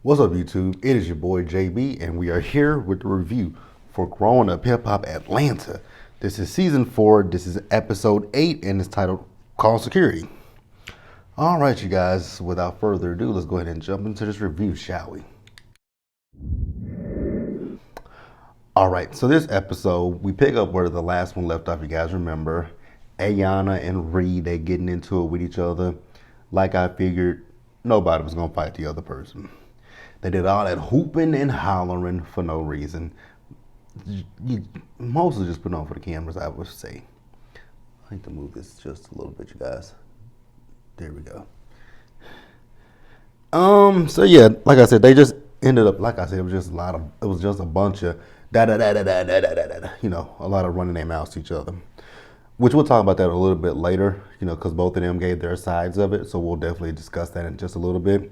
What's up, YouTube? It is your boy JB, and we are here with the review for Growing Up Hip Hop Atlanta. This is season 4, this is episode 8, and it's titled Call Security. All right, you guys, without further ado, let's go ahead and jump into this review, shall we? All right, so this episode, we pick up where the last one left off. You guys remember Ayanna and Ree, they getting into it with each other. Like I figured, nobody was gonna fight the other person. They did all that hooping and hollering for no reason. You mostly just put on for the cameras, I would say. I need to move this just a little bit, you guys. There we go. So yeah, like I said, they just ended up, like I said, it was just a bunch of da da da da da da da da da, a lot of running their mouths to each other. Which we'll talk about that a little bit later, because both of them gave their sides of it. So we'll definitely discuss that in just a little bit.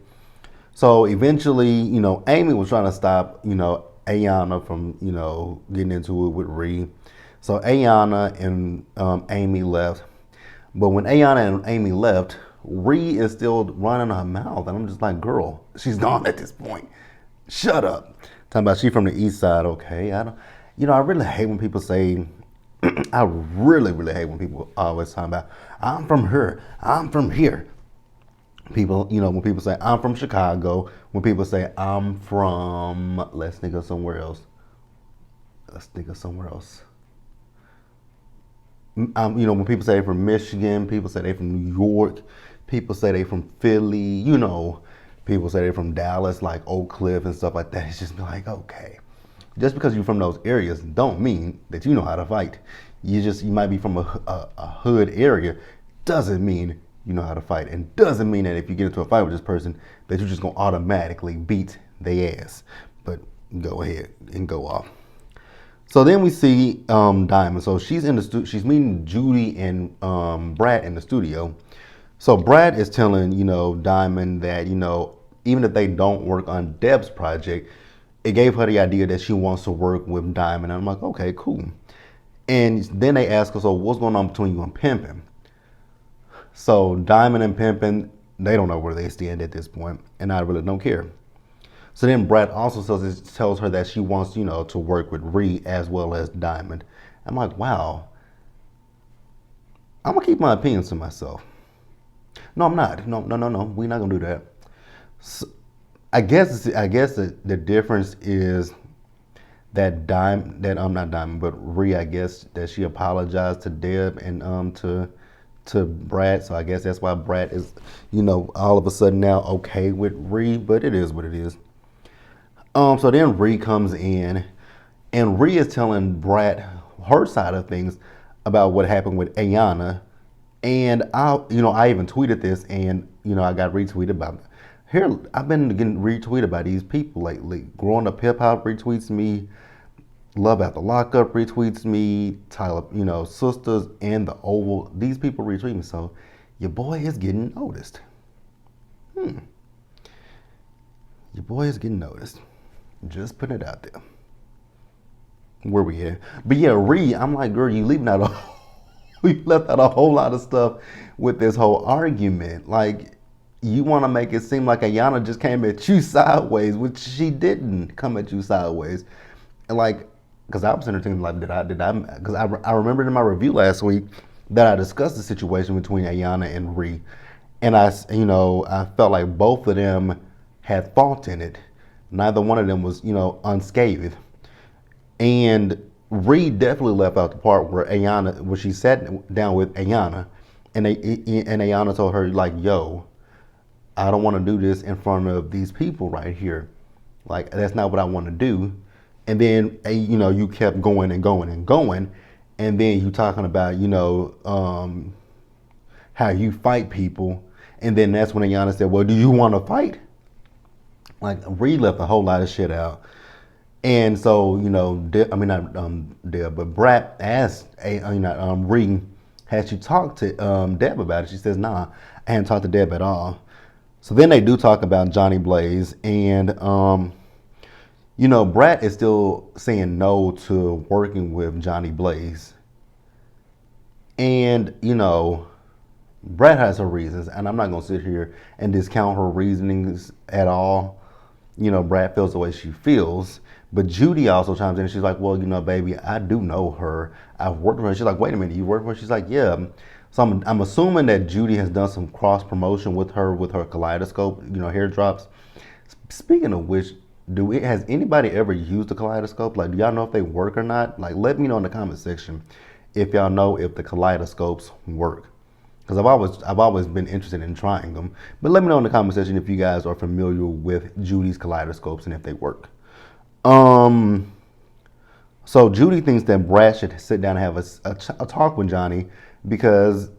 So eventually, Amy was trying to stop, Ayanna from, getting into it with Ree. So Ayanna and Amy left. But when Ayanna and Amy left, Ree is still running her mouth. And I'm just like, girl, she's gone at this point. Shut up. Talking about she from the east side. Okay. I really hate when people say, I really, really hate when people always talk about, I'm from here. I'm from here. People, when people say, I'm from Chicago, when people say, I'm from, let's think of somewhere else. When people say they're from Michigan, people say they're from New York, people say they're from Philly, people say they're from Dallas, like Oak Cliff and stuff like that. It's just like, okay. Just because you're from those areas don't mean that you know how to fight. You might be from a hood area, doesn't mean you know how to fight, and doesn't mean that if you get into a fight with this person that you're just gonna automatically beat their ass. But go ahead and go off. So then we see Diamond. So she's in the she's meeting Judy and Brad in the studio. So Brad is telling Diamond that even if they don't work on Deb's project, it gave her the idea that she wants to work with Diamond. And I'm like, okay, cool. And then they ask her, so what's going on between you and Pimpin'? So Diamond and Pimpin', they don't know where they stand at this point, and I really don't care. So then Brad also tells her that she wants, to work with Ree as well as Diamond. I'm like, wow. I'm gonna keep my opinions to myself. No, I'm not. No. We're not gonna do that. So, I guess the difference is that I'm not Diamond, but Ree, I guess that she apologized to Deb and to Brad. So I guess that's why Brad is, all of a sudden now okay with Ree, but it is what it is. So then Ree comes in, and Ree is telling Brad her side of things about what happened with Ayanna. And I even tweeted this, and I got retweeted by. Here, I've been getting retweeted by these people lately. Growing Up Hip Hop retweets me. Love After Lockup retweets me. Tyler, Sisters and the Oval. These people retweet me. So your boy is getting noticed. Your boy is getting noticed. Just putting it out there. Where we at? But yeah, Ree, I'm like, girl, you left out a whole lot of stuff with this whole argument. Like, you want to make it seem like Ayanna just came at you sideways, which she didn't come at you sideways. And like, because I was entertained, like, because I remembered in my review last week that I discussed the situation between Ayanna and Ree. And I felt like both of them had fault in it. Neither one of them was, unscathed. And Ree definitely left out the part where she sat down with Ayanna, and Ayanna told her, like, yo, I don't want to do this in front of these people right here. Like, that's not what I want to do. And then, you kept going and going and going. And then you talking about, how you fight people. And then that's when Ayanna said, well, do you want to fight? Like, Ree left a whole lot of shit out. And so, but Brad asked, Ree, had you talked to Deb about it? She says, nah, I hadn't talked to Deb at all. So then they do talk about Johnny Blaze, and Brad is still saying no to working with Johnny Blaze. And, Brad has her reasons, and I'm not going to sit here and discount her reasonings at all. Brad feels the way she feels. But Judy also chimes in and she's like, well, baby, I do know her. I've worked with her. She's like, wait a minute, you work with her? She's like, yeah. So I'm assuming that Judy has done some cross promotion with her kaleidoscope, hair drops. Speaking of which, has anybody ever used a kaleidoscope? Like, do y'all know if they work or not? Like, let me know in the comment section if y'all know if the kaleidoscopes work. Because I've always been interested in trying them. But let me know in the comment section if you guys are familiar with Judy's kaleidoscopes and if they work. So Judy thinks that Brad should sit down and have a talk with Johnny because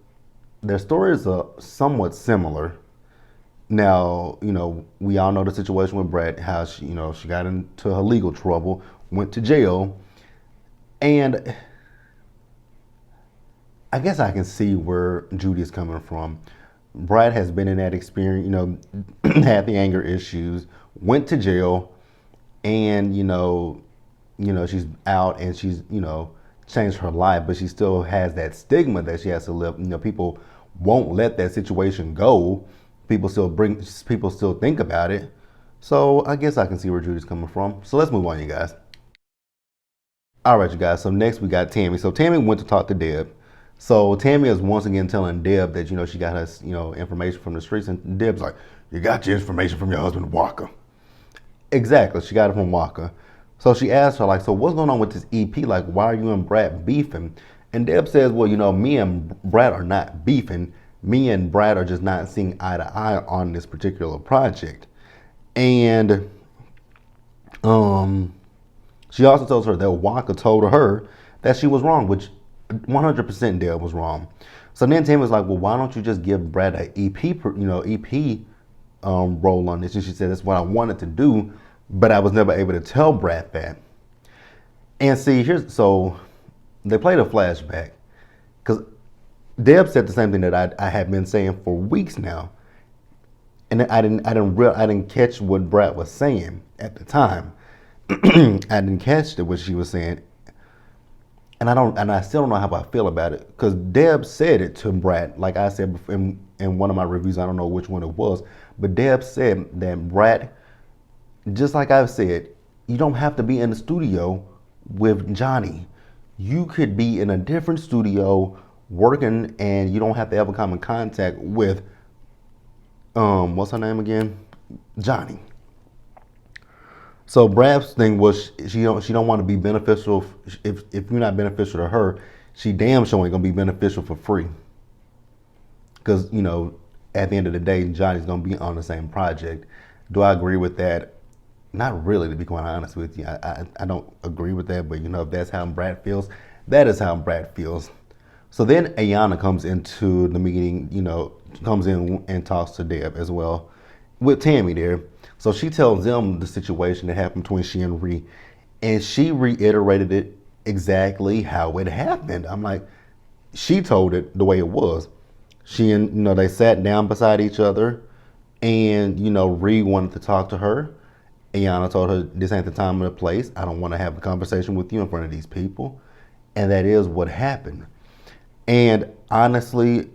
their stories are somewhat similar. Now, we all know the situation with Brett, how she got into her legal trouble, went to jail, and I guess I can see where Judy is coming from. Brad has been in that experience, had the anger issues, went to jail, and she's out and she's changed her life, but she still has that stigma that she has to live. People won't let that situation go. People still think about it. So I guess I can see where Judy's coming from. So let's move on, you guys. All right, you guys. So next we got Tammy. So Tammy went to talk to Deb. So Tammy is once again telling Deb that she got her information from the streets, and Deb's like, "You got your information from your husband Walker." Exactly, she got it from Walker. So she asked her like, "So what's going on with this EP? Like, why are you and Brad beefing?" And Deb says, "Well, me and Brad are not beefing. Me and Brad are just not seeing eye to eye on this particular project." And she also tells her that Walker told her that she was wrong, which 100% Deb was wrong. So then Tim was like, "Well, why don't you just give Brad an EP role on this?" And she said, "That's what I wanted to do, but I was never able to tell Brad that." And see, so they played a flashback because Deb said the same thing that I had been saying for weeks now, and I didn't catch what Brad was saying at the time. I didn't catch what she was saying, and I still don't know how I feel about it because Deb said it to Brad, like I said in one of my reviews. I don't know which one it was, but Deb said that Brad, just like I've said, you don't have to be in the studio with Johnny. You could be in a different studio working, and you don't have to ever come in contact with what's her name again, Johnny. So Brad's thing was she don't want to be beneficial. If you're not beneficial to her, she damn sure ain't gonna be beneficial for free. Because at the end of the day, Johnny's gonna be on the same project. Do I agree with that? Not really, to be quite honest with you. I don't agree with that, but if that's how Brad feels, that is how Brad feels. So then Ayanna comes into the meeting, comes in and talks to Deb as well, with Tammy there. So she tells them the situation that happened between she and Ree, and she reiterated it exactly how it happened. I'm like, she told it the way it was. She and they sat down beside each other, and Ree wanted to talk to her. Ayanna told her, "This ain't the time or the place. I don't want to have a conversation with you in front of these people," and that is what happened. And honestly,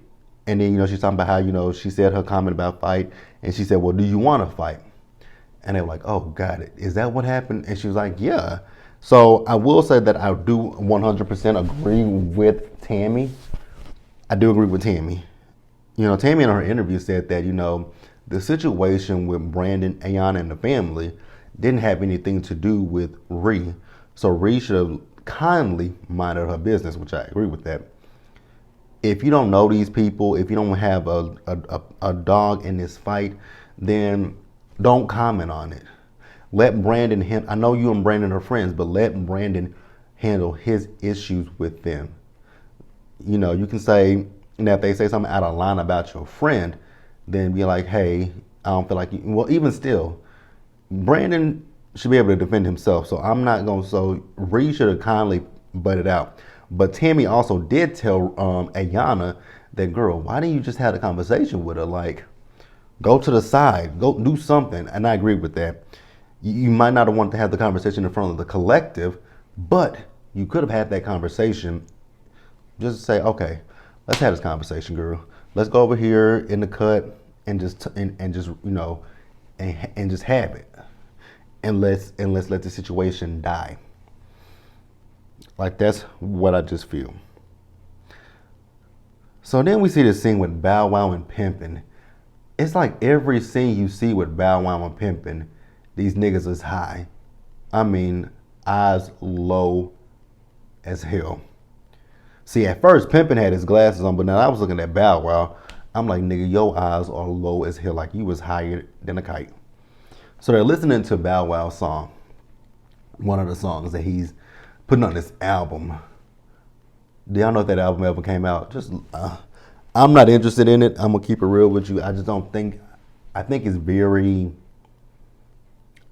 and then she's talking about how she said her comment about fight, and she said, "Well, do you want to fight?" And they were like, "Oh, got it. Is that what happened?" And she was like, "Yeah." So I will say that I do 100% agree with Tammy. I do agree with Tammy. Tammy in her interview said that the situation with Brandon, Ayanna, and the family didn't have anything to do with Ree. So Ree should have kindly minded her business, which I agree with that. If you don't know these people, if you don't have a dog in this fight, then don't comment on it. Let Brandon I know you and Brandon are friends, but let Brandon handle his issues with them. You can say, if they say something out of line about your friend, then be like, "Hey, I don't feel like you." Well, even still, Brandon should be able to defend himself. So I'm not going to, so Ree should have kindly butted out. But Tammy also did tell Ayanna that, "Girl, why didn't you just have a conversation with her? Like, go to the side, go do something." And I agree with that. You might not have wanted to have the conversation in front of the collective, but you could have had that conversation. Just say, "Okay, let's have this conversation, girl. Let's go over here in the cut and just and just have it." and let's let the situation die. Like, that's what I just feel. So then we see this scene with Bow Wow and Pimpin'. It's like every scene you see with Bow Wow and Pimpin', these niggas is high. I mean, eyes low as hell. See, at first, Pimpin' had his glasses on, but now I was looking at Bow Wow. I'm like, nigga, your eyes are low as hell, like you was higher than a kite. So they're listening to Bow Wow's song, one of the songs that he's putting on this album. Do y'all know if that album ever came out? I'm not interested in it. I'm gonna keep it real with you. I just don't think. I think it's very.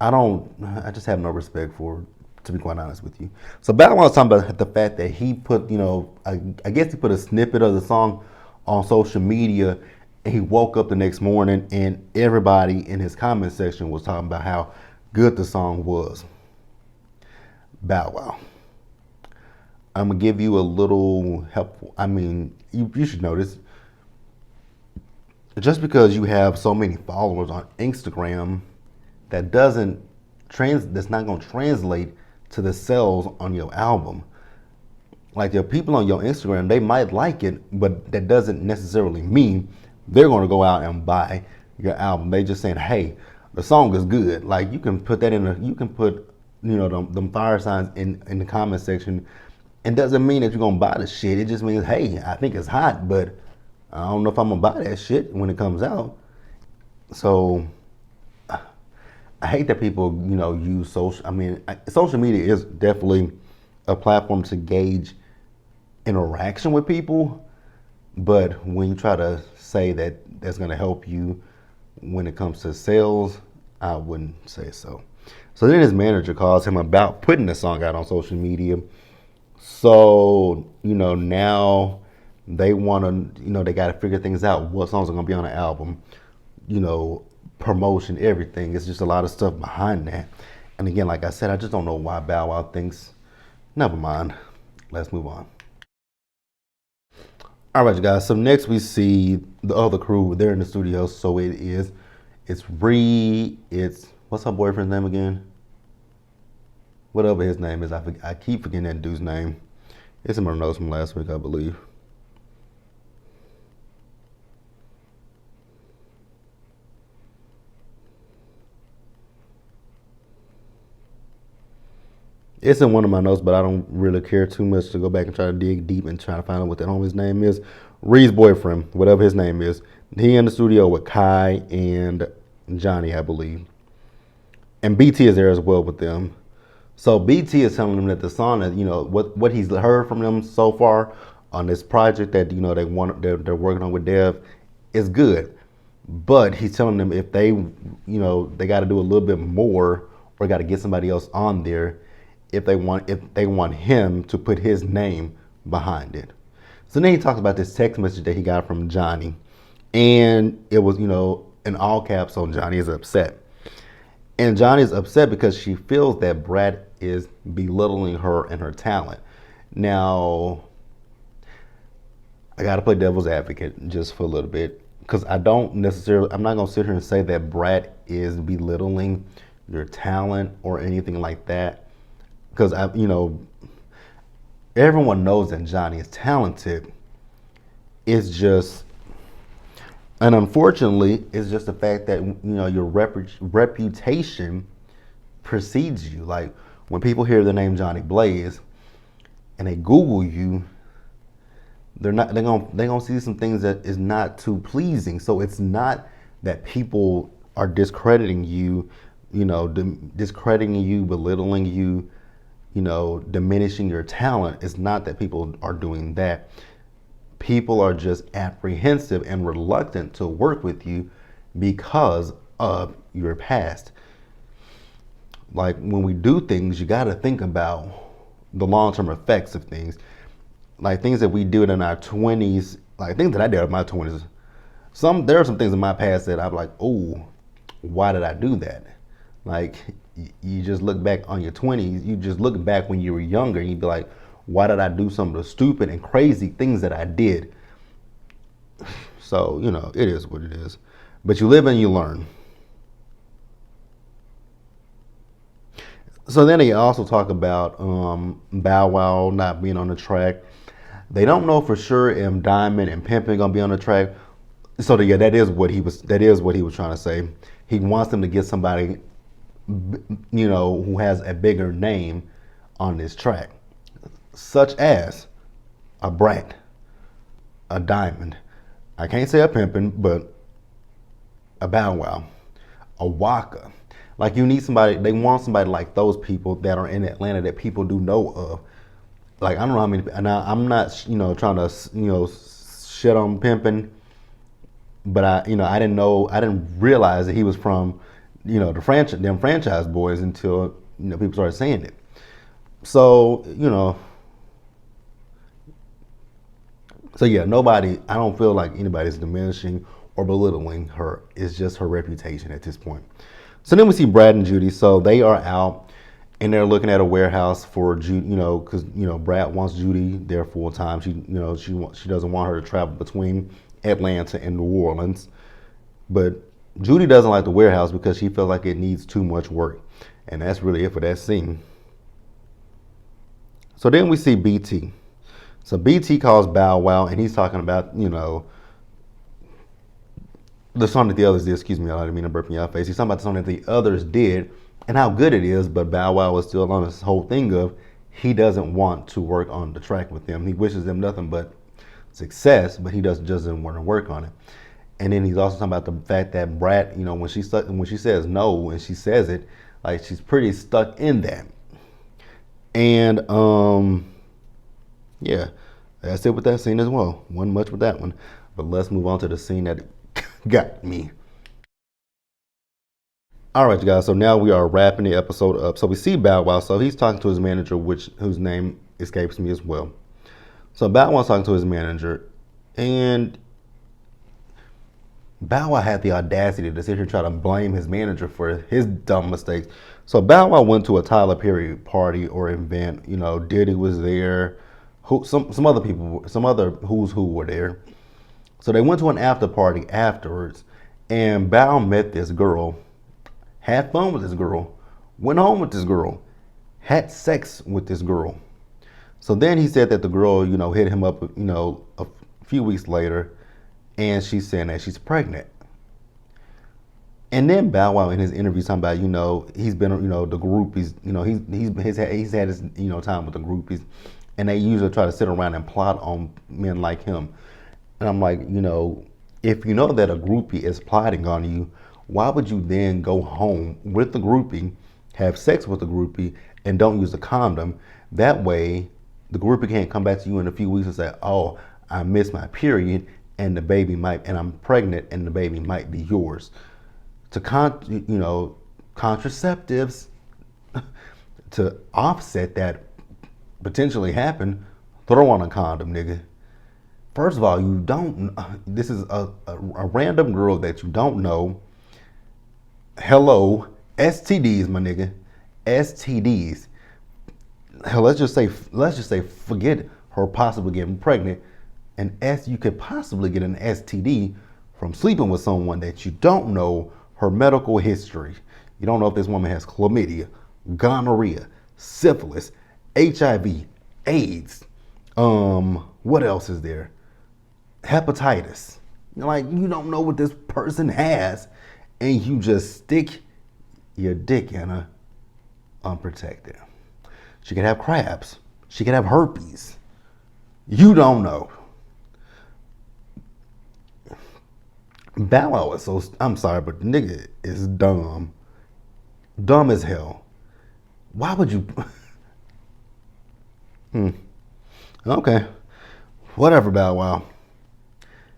I just have no respect for it, to be quite honest with you. So Bow Wow was talking about the fact that he put, I guess he put a snippet of the song on social media, and he woke up the next morning and everybody in his comment section was talking about how good the song was. Bow Wow. I'm gonna give you a little helpful. I mean, you should know this. Just because you have so many followers on Instagram, that's not gonna translate to the sales on your album. Like, the people on your Instagram, they might like it, but that doesn't necessarily mean they're gonna go out and buy your album. They just saying, hey, the song is good. Like, you can put that you can put, them fire signs in the comment section. It doesn't mean that you're gonna buy the shit. It just means, hey, I think it's hot, but I don't know if I'm gonna buy that shit when it comes out. So I hate that people, use social. I mean, social media is definitely a platform to gauge interaction with people, but when you try to say that that's gonna help you when it comes to sales, I wouldn't say so. So then his manager calls him about putting the song out on social media. So, now they want to, they got to figure things out. What songs are going to be on the album, promotion, everything. It's just a lot of stuff behind that. And again, like I said, I just don't know why Bow Wow thinks, never mind. Let's move on. All right, you guys. So next we see the other crew. They're in the studio. So it's Ree. What's her boyfriend's name again? Whatever his name is, I keep forgetting that dude's name. It's in my notes from last week, I believe. It's in one of my notes, but I don't really care too much to go back and try to dig deep and try to find out what that homie's name is. Ree's boyfriend, whatever his name is, he in the studio with Kai and Johnny, I believe. And BT is there as well with them. So BT is telling them that the song that, what he's heard from them so far on this project that, they're working on with Dev is good. But he's telling them if they, they got to do a little bit more or got to get somebody else on there if they want him to put his name behind it. So then he talks about this text message that he got from Johnny, and it was, in all caps, so Johnny is upset. And Johnny's upset because she feels that Brad is belittling her and her talent. Now, I got to play devil's advocate just for a little bit, because I'm not going to sit here and say that Brad is belittling your talent or anything like that. Because, everyone knows that Johnny is talented. It's just, and unfortunately, it's just the fact that, your reputation precedes you. Like, when people hear the name Johnny Blaze and they Google you, they're gonna see some things that is not too pleasing. So it's not that people are discrediting you, discrediting you, belittling you, diminishing your talent. It's not that people are doing that. People are just apprehensive and reluctant to work with you because of your past. Like, when we do things, you got to think about the long-term effects of things. Like, things that we did in our 20s, like things that I did in my 20s. There are some things in my past that I'm like, oh, why did I do that? Like, you just look back on your 20s, you just look back when you were younger, and you'd be like, why did I do some of the stupid and crazy things that I did? So, it is what it is. But you live and you learn. So then they also talk about Bow Wow not being on the track. They don't know for sure if Diamond and Pimpin gonna be on the track. So yeah, that is what he was. That is what he was trying to say. He wants them to get somebody, who has a bigger name on this track, such as a Brat, a Diamond. I can't say a Pimpin, but a Bow Wow, a Waka. Like you need somebody. They want somebody like those people that are in Atlanta that people do know of. Like I don't know how many. And I'm not, trying to, shit on Pimpin, but I didn't know. I didn't realize that he was from, them franchise boys until people started saying it. So so yeah, nobody. I don't feel like anybody's diminishing or belittling her. It's just her reputation at this point. So then we see Brad and Judy. So they are out and they're looking at a warehouse for Judy. Because Brad wants Judy there full time. She doesn't want her to travel between Atlanta and New Orleans. But Judy doesn't like the warehouse because she feels like it needs too much work, and that's really it for that scene. So then we see BT. So BT calls Bow Wow, and he's talking about, the song that the others did. Excuse me, I didn't mean to burp in your face. He's talking about the song that the others did and how good it is, but Bow Wow was still on this whole thing of he doesn't want to work on the track with them. He wishes them nothing but success, but he doesn't want to work on it. And then he's also talking about the fact that Brat, when she says no and she says it, like she's pretty stuck in that. And yeah, that's it with that scene as well. Wasn't much with that one. But let's move on to the scene that got me. All right, you guys. So now we are wrapping the episode up. So we see Bow Wow. So he's talking to his manager, whose name escapes me as well. So Bow Wow's talking to his manager, and Bow Wow had the audacity to sit here and try to blame his manager for his dumb mistakes. So Bow Wow went to a Tyler Perry party or event. Diddy was there. Some other people, some other who's who were there. So they went to an after party afterwards, and Bow met this girl, had fun with this girl, went home with this girl, had sex with this girl. So then he said that the girl, hit him up, a few weeks later, and she's saying that she's pregnant. And then Bow Wow in his interview talking about, he's been, the groupies, he's had his, time with the groupies, and they usually try to sit around and plot on men like him. And I'm like, if you know that a groupie is plotting on you, why would you then go home with the groupie, have sex with the groupie, and don't use a condom? That way, the groupie can't come back to you in a few weeks and say, "Oh, I missed my period, and I'm pregnant, and the baby might be yours." Contraceptives to offset that potentially happen, throw on a condom, nigga. First of all, you don't. This is a random girl that you don't know. Hello, STDs, my nigga, STDs. Hell, let's just say, forget her possibly getting pregnant, and you could possibly get an STD from sleeping with someone that you don't know her medical history. You don't know if this woman has chlamydia, gonorrhea, syphilis, HIV, AIDS. What else is there? Hepatitis. You don't know what this person has, and you just stick your dick in her unprotected. She could have crabs. She could have herpes. You don't know. Bow Wow is I'm sorry, but the nigga is dumb. Dumb as hell. Why would you? Okay. Whatever, Bow Wow.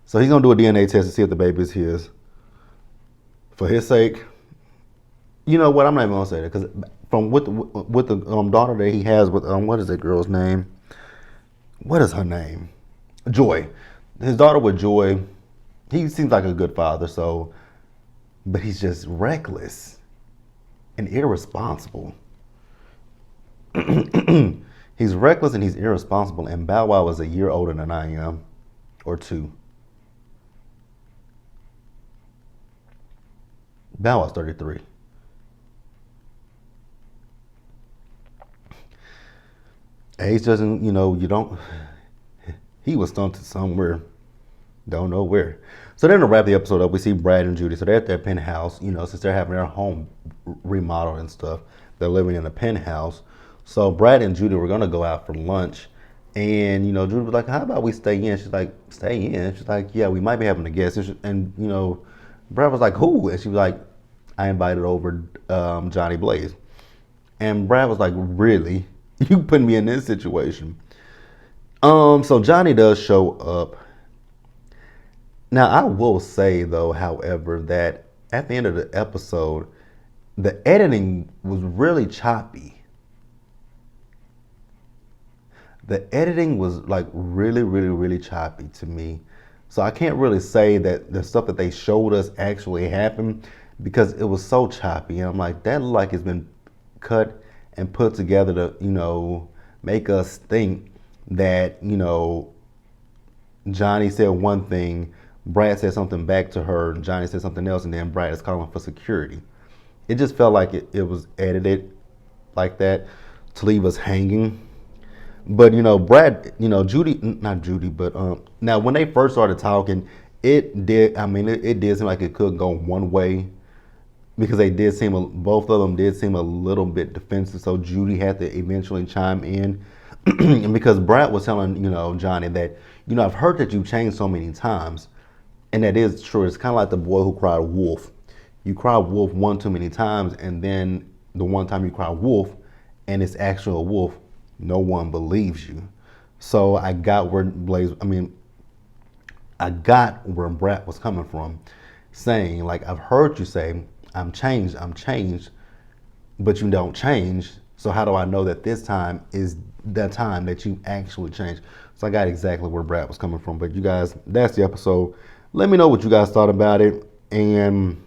So he's gonna do a DNA test to see if the baby is his. For his sake, you know what? I'm not even gonna say that because from with the daughter that he has with what is that girl's name? What is her name? Joy. His daughter with Joy. He seems like a good father. But he's just reckless and irresponsible. He's reckless and he's irresponsible. And Bow Wow is a year older than I am, or two. Bow Wow's 33. Ace doesn't, you don't. He was stunted somewhere, don't know where. So then to wrap the episode up, we see Brad and Judy. So they're at their penthouse, since they're having their home remodeled and stuff. They're living in a penthouse. So Brad and Judy were gonna go out for lunch, and Judy was like, "How about we stay in?" She's like, "Stay in?" She's like, "Yeah, we might be having a guest." And Brad was like, "Who?" And she was like, "I invited over Johnny Blaze." And Brad was like, "Really? You putting me in this situation?" So Johnny does show up. Now I will say though, however, that at the end of the episode, the editing was really choppy. The editing was like really, really, really choppy to me. So I can't really say that the stuff that they showed us actually happened because it was so choppy. And I'm like, that looked like it's been cut and put together to, make us think that, Johnny said one thing, Brad said something back to her, and Johnny said something else, and then Brad is calling for security. It just felt like it was edited like that to leave us hanging. But Brad, Judy, not Judy, but now when they first started talking, it did. I mean, it did seem like it could go one way because both of them did seem a little bit defensive. So Judy had to eventually chime in, and because Brad was telling Johnny that I've heard that you've changed so many times, and that is true. It's kind of like the boy who cried wolf. You cry wolf one too many times, and then the one time you cry wolf, and it's actually a wolf, no one believes you. So I got where I got where Brad was coming from, saying like, I've heard you say, I'm changed, but you don't change. So how do I know that this time is the time that you actually change? So I got exactly where Brad was coming from. But you guys, that's the episode. Let me know what you guys thought about it, and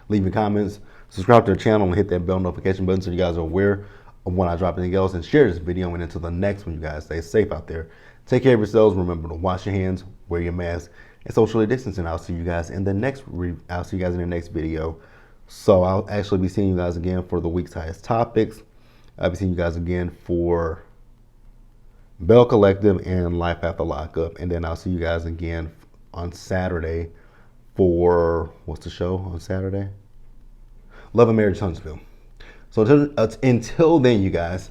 leave your comments. Subscribe to the channel and hit that bell notification button so you guys are aware of when I drop anything else, and share this video. And until the next one, you guys stay safe out there. Take care of yourselves. Remember to wash your hands, wear your mask, and socially distance. And I'll see you guys in the next video. So I'll actually be seeing you guys again for the week's highest topics. I'll be seeing you guys again for Bell Collective and Life After Lockup. And then I'll see you guys again on Saturday for, what's the show on Saturday? Love and Marriage Huntsville. So until then, you guys,